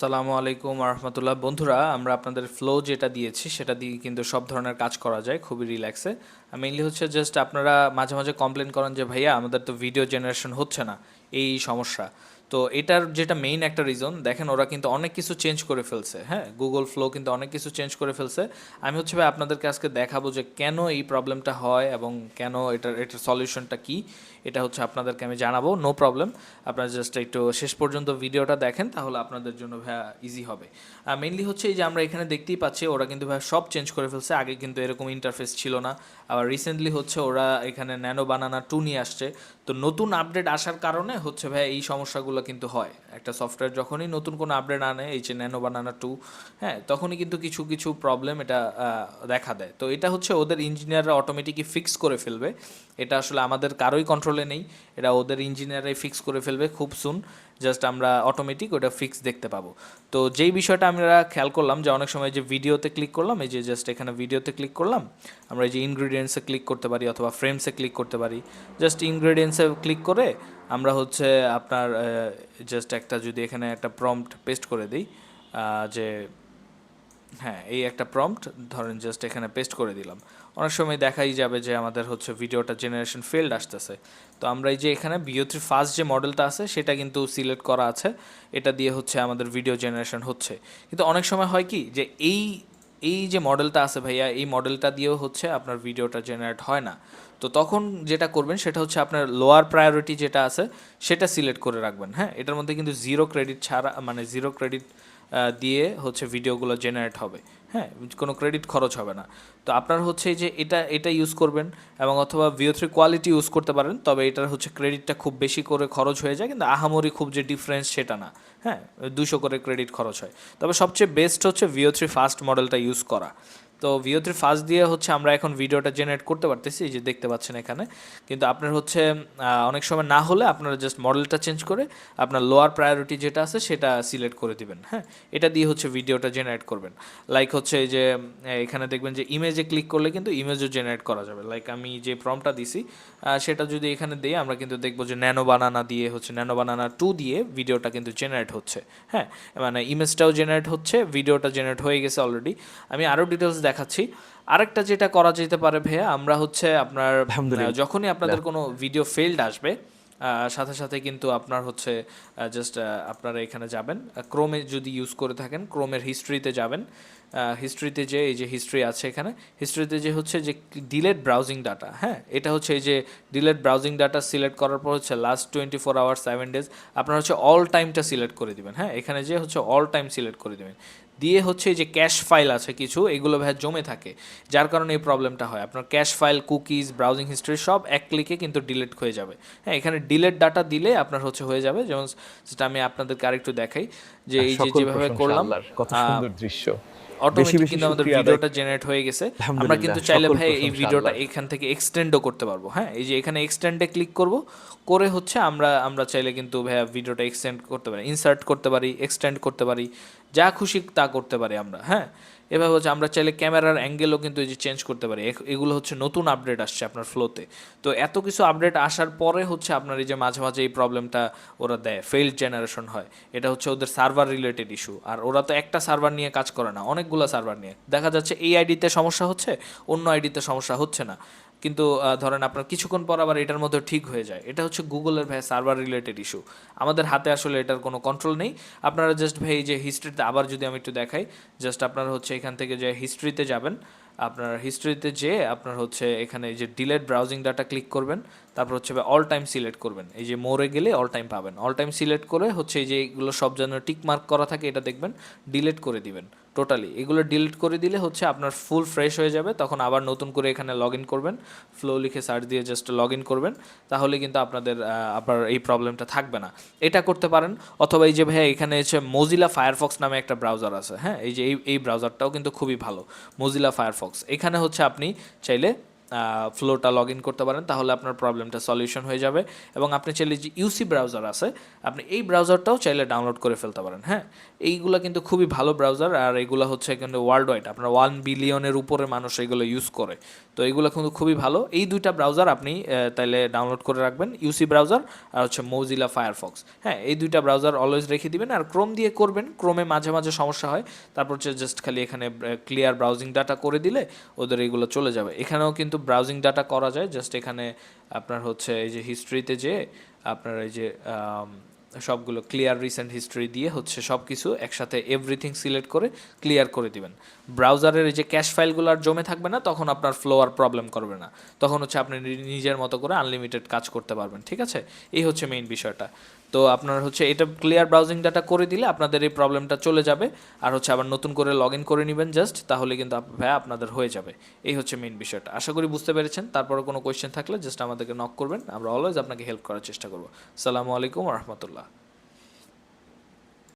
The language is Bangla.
আসসালামু আলাইকুম রহমতুল্লাহ। বন্ধুরা, আমরা আপনাদের ফ্লো যেটা দিয়েছি সেটা দিয়ে কিন্তু সব ধরনের কাজ করা যায় খুবই রিল্যাক্সে। মেইনলি হচ্ছে জাস্ট আপনারা মাঝে মাঝে কমপ্লেন করেন যে ভাইয়া আমাদের তো ভিডিও জেনারেশন হচ্ছে না, এই সমস্যা। তো এটার যেটা মেইন একটা রিজন দেখেন, ওরা কিন্তু অনেক কিছু চেঞ্জ করে ফেলছে। হ্যাঁ, গুগল ফ্লো কিন্তু অনেক কিছু চেঞ্জ করে ফেলছে। আমি হচ্ছে ভাই আপনাদেরকে আজকে দেখাবো যে কেন এই প্রবলেমটা হয় এবং কেন এটার সলিউশনটা কি। এটা হচ্ছে আপনাদেরকে আমি জানাবো, নো প্রবলেম। আপনারা জাস্ট একটু শেষ পর্যন্ত ভিডিওটা দেখেন, তাহলে আপনাদের জন্য ভাইয়া ইজি হবে। মেইনলি হচ্ছে এই যে আমরা এখানে দেখতেই পাচ্ছি ওরা কিন্তু ভাইয়া সব চেঞ্জ করে ফেলছে। আগে কিন্তু এরকম ইন্টারফেস ছিল না। আবার রিসেন্টলি হচ্ছে ওরা এখানে ন্যানো বানানা 2 নিয়ে আসছে। তো নতুন আপডেট আসার কারণে হচ্ছে ভাইয়া এই সমস্যাগুলো কিন্তু হয়। একটা সফটওয়্যার যখনই নতুন কোনো আপডেট আনে, এই যে ন্যানো বানানা 2, হ্যাঁ, তখনই কিন্তু কিছু কিছু প্রবলেম এটা দেখা দেয়। তো এটা হচ্ছে ওদের ইঞ্জিনিয়াররা অটোমেটিকই ফিক্স করে ফেলবে। এটা আসলে আমাদের কারোই কন্ট্রোলে নেই, এটা ওদের ইঞ্জিনিয়াররাই ফিক্স করে ফেলবে খুব সুন। জাস্ট আমরা অটোমেটিক ওটা ফিক্স দেখতে পাবো। তো যেই বিষয়টা আমরা খেয়াল করলাম যে অনেক সময় যে ভিডিওতে ক্লিক করলাম, এই যে জাস্ট এখানে ভিডিওতে ক্লিক করলাম, আমরা এই যে ইনগ্রিডিয়েন্টসে ক্লিক করতে পারি অথবা ফ্রেমসে ক্লিক করতে পারি। জাস্ট ইনগ্রিডিয়েন্টসে ক্লিক করে আমরা হচ্ছে আপনার জাস্ট একটা যদি এখানে একটা প্রম্পট পেস্ট করে দিই, যে হ্যাঁ, এই একটা প্রম্পট ধরেন জাস্ট এখানে পেস্ট করে দিলাম, অনেক সময় দেখাই যাবে যে আমাদের হচ্ছে ভিডিওটা জেনারেশন ফেল্ড আসতেছে। তো আমরা এই যে এখানে VO3 ফার্স্ট যে মডেলটা আছে সেটা কিন্তু সিলেক্ট করা আছে, এটা দিয়ে হচ্ছে আমাদের ভিডিও জেনারেশন হচ্ছে। কিন্তু অনেক সময় হয় কি যে এই এই যে মডেলটা আছে ভাইয়া, এই মডেলটা দিয়েও হচ্ছে আপনার ভিডিওটা জেনারেট হয় না। তো তখন যেটা করবেন সেটা হচ্ছে আপনার লোয়ার প্রায়োরিটি যেটা আছে সেটা সিলেক্ট করে রাখবেন। হ্যাঁ, এটার মধ্যে কিন্তু জিরো ক্রেডিট ছাড়া, মানে জিরো ক্রেডিট দিয়ে হচ্ছে ভিডিওগুলো জেনারেট হবে। হ্যাঁ, কোনো ক্রেডিট খরচ হবে না। তো আপনার হচ্ছে এই যে এটা ইউজ করবেন, এবং অথবা VO3 কোয়ালিটি ইউজ করতে পারেন, তবে এটার হচ্ছে ক্রেডিটটা খুব বেশি করে খরচ হয়ে যায়, কিন্তু আহামরি খুব যে ডিফারেন্স সেটা না। হ্যাঁ, 200 করে ক্রেডিট খরচ হয়। তবে সবচেয়ে বেস্ট হচ্ছে VO3 ফার্স্ট মডেলটা ইউজ করা। তো VO3 ফার্স্ট দিয়ে হচ্ছে আমরা এখন ভিডিওটা জেনারেট করতে পারতেছি, এই যে দেখতে পাচ্ছেন এখানে। কিন্তু আপনার হচ্ছে অনেক সময় না হলে আপনারা জাস্ট মডেলটা চেঞ্জ করে আপনার লোয়ার প্রায়োরিটি যেটা আছে সেটা সিলেক্ট করে দিবেন। হ্যাঁ, এটা দিয়ে হচ্ছে ভিডিওটা জেনারেট করবেন। লাইক হচ্ছে এই যে এখানে দেখবেন যে ইমেজে ক্লিক করলে কিন্তু ইমেজও জেনারেট করা যাবে। লাইক আমি যে প্রম্পটটা দিছি সেটা যদি এখানে দিই, আমরা কিন্তু দেখবো যে ন্যানো বানানা দিয়ে হচ্ছে, ন্যানো বানানা 2 দিয়ে ভিডিওটা কিন্তু জেনারেট হচ্ছে। হ্যাঁ, মানে ইমেজটাও জেনারেট হচ্ছে, ভিডিওটা জেনারেট হয়ে গেছে অলরেডি। আমি আরও ডিটেলস দেখাচ্ছি। আরেকটা যেটা করা যেতে পারে ভাইয়া, আমরা হচ্ছে আপনার যখনই আলহামদুলিল্লাহ। আপনাদের কোনো ভিডিও ফেল্ড আসবে, সাথে সাথে কিন্তু আপনার হচ্ছে জাস্ট আপনারা এখানে যাবেন, ক্রোমে যদি ইউজ করে থাকেন ক্রোমের হিস্ট্রিতে যাবেন। হিস্ট্রিতে যে এই যে হিস্ট্রি আছে এখানে, হিস্ট্রিতে যে হচ্ছে যে ডিলেট ব্রাউজিং ডাটা, হ্যাঁ, এটা হচ্ছে এই যে ডিলেট ব্রাউজিং ডাটা সিলেক্ট করার পর হচ্ছে লাস্ট 24 আওয়ার্স 7 ডেজ আপনার হচ্ছে অল টাইমটা সিলেক্ট করে দিবেন। হ্যাঁ, এখানে যে হচ্ছে অল টাইম সিলেক্ট করে দিবেন, দিয়ে হচ্ছে এই যে ক্যাশ ফাইল আছে কিছু, এগুলো ভাই জমে থাকে, যার কারণে এই প্রবলেমটা হয়। আপনার cash file, cookies, browsing history সব এক ক্লিকে কিন্তু ডিলিট হয়ে যাবে। হ্যাঁ, এখানে ডিলেট ডাটা দিলে আপনার হচ্ছে হয়ে যাবে। যেমন যেটা আমি আপনাদেরকে আরেকটু দেখাই, যে এই যে সকল যেভাবে প্রশংসা করলাম, আল্লাহর। কত সুন্দর দৃশ্য। বেশি, অটোমেটিক বেশি কিন্তু আমাদের শুকরিয়া আদায়। ভিডিওটা জেনারেট হয়ে গেছে। আমরা আলহামদুলিল্লাহ, কিন্তু চাইলে সকল ভাই এই প্রশংসা ভিডিওটা আল্লাহর। এখান থেকে এক্সটেন্ডও করতে পারবো। হ্যাঁ, এই যে এখানে এক্সটেন্ডে ক্লিক করব, করে হচ্ছে আমরা আমরা চাইলে কিন্তু ভাইয়া ভিডিওটা এক্সটেন্ড করতে পারি, ইনসার্ট করতে পারি, এক্সটেন্ড করতে পারি, যা খুশি তা করতে পারি আমরা। হ্যাঁ, এভাবে হচ্ছে আমরা চাইলে ক্যামেরার অ্যাঙ্গেলও কিন্তু এই যে চেঞ্জ করতে পারি। এগুলো হচ্ছে নতুন আপডেট আসছে আপনার ফ্লোতে। তো এত কিছু আপডেট আসার পরে হচ্ছে আপনার এই যে মাঝে মাঝে এই প্রবলেমটা ওরা দেয়, ফেইল্ড জেনারেশন হয়। এটা হচ্ছে ওদের সার্ভার রিলেটেড ইস্যু। আর ওরা তো একটা সার্ভার নিয়ে কাজ করে না, অনেকগুলো সার্ভার নিয়ে। দেখা যাচ্ছে এই আইডিতে সমস্যা হচ্ছে, অন্য আইডিতে সমস্যা হচ্ছে না, কিন্তু ধরেন আপনার কিছুক্ষণ পর আবার এটার মধ্যে ঠিক হয়ে যায়। এটা হচ্ছে গুগলের ভাই সার্ভার রিলেটেড ইস্যু। আমাদের হাতে আসলে এটার কোনো কন্ট্রোল নেই। আপনারা জাস্ট ভাই এই যে হিস্ট্রিতে আবার যদি আমি একটু দেখাই, জাস্ট আপনারা হচ্ছে এখান থেকে যে হিস্ট্রিতে যাবেন, আপনার হিস্ট্রিতে যেয়ে আপনার হচ্ছে এখানে এই যে ডিলেট ব্রাউজিং ডাটা ক্লিক করবেন, তারপর হচ্ছে অল টাইম সিলেক্ট করবেন। এই যে মোরে গেলে অল টাইম পাবেন, অল টাইম সিলেক্ট করে হচ্ছে এই যে এগুলো সব যেন টিক মার্ক করা থাকে, এটা দেখবেন ডিলিট করে দিবেন টোটালি। এগুলো ডিলিট করে দিলে হচ্ছে আপনার ফুল ফ্রেশ হয়ে যাবে। তখন আবার নতুন করে এখানে লগ ইন করবেন, ফ্লো লিখে সার্চ দিয়ে জাস্ট লগ ইন করবেন, তাহলে কিন্তু আপনাদের আবার এই প্রবলেমটা থাকবে না। এটা করতে পারেন। অথবা এই যে ভাইয়া এখানে হচ্ছে মোজিলা ফায়ারফক্স নামে একটা ব্রাউজার আছে। হ্যাঁ, এই যে এই ব্রাউজারটাও কিন্তু খুবই ভালো, মোজিলা ফায়ারফক্স। এখানে হচ্ছে আপনি চাইলে ফ্লোটা লগ ইন করতে পারেন, তাহলে আপনার প্রবলেমটা সলিউশন হয়ে যাবে। এবং আপনি চাইলে যে ইউসি ব্রাউজার আছে, আপনি এই ব্রাউজারটাও চাইলে ডাউনলোড করে ফেলতে পারেন। হ্যাঁ, এইগুলো কিন্তু খুবই ভালো ব্রাউজার, আর এগুলো হচ্ছে কিন্তু ওয়ার্ল্ড ওয়াইড আপনার 1 বিলিয়নের উপরে মানুষ এগুলো ইউজ করে। তো তো এগুলো কিন্তু খুবই ভালো। এই দুইটা ব্রাউজার আপনি তাইলে ডাউনলোড করে রাখবেন, ইউসি ব্রাউজার আর হচ্ছে মৌজিলা ফায়ারফক্স। হ্যাঁ, এই দুইটা ব্রাউজার অলওয়েজ রেখে দিবেন। আর ক্রোম দিয়ে করবেন, ক্রোমে মাঝে মাঝে সমস্যা হয়। তারপর হচ্ছে জাস্ট খালি এখানে ক্লিয়ার ব্রাউজিং ডাটা করে দিলে ওদের এইগুলো চলে যাবে। এখানেও কিন্তু ব্রাউজিং ডাটা করা যায়, জাস্ট এখানে আপনার হচ্ছে এই যে হিস্ট্রিতে যে আপনার এই যে সবগুলো ক্লিয়ার রিসেন্ট হিস্ট্রি দিয়ে হচ্ছে সব কিছু একসাথে এভরিথিং সিলেক্ট করে ক্লিয়ার করে দিবেন। ব্রাউজারের এই যে ক্যাশ ফাইলগুলো আর জমে থাকবে না, তখন আপনার ফ্লো আর প্রবলেম করবে না। তখন হচ্ছে আপনি নিজের মতো করে আনলিমিটেড কাজ করতে পারবেন। ঠিক আছে, এই হচ্ছে মেইন বিষয়টা। তো আপনার হচ্ছে এটা ক্লিয়ার ব্রাউজিং ডাটা করে দিলে আপনাদের এই প্রবলেমটা চলে যাবে। আর হচ্ছে আবার নতুন করে লগ ইন করে নেবেন জাস্ট, তাহলে কিন্তু ভাইয়া আপনাদের হয়ে যাবে। এই হচ্ছে মেইন বিষয়টা। আশা করি বুঝতে পেরেছেন। তারপরে কোনো কোয়েশ্চেন থাকলে জাস্ট আমাদেরকে নক করবেন, আমরা অলওয়েজ আপনাকে হেল্প করার চেষ্টা করবো। আসসালামু আলাইকুম রহমতুল্লাহ।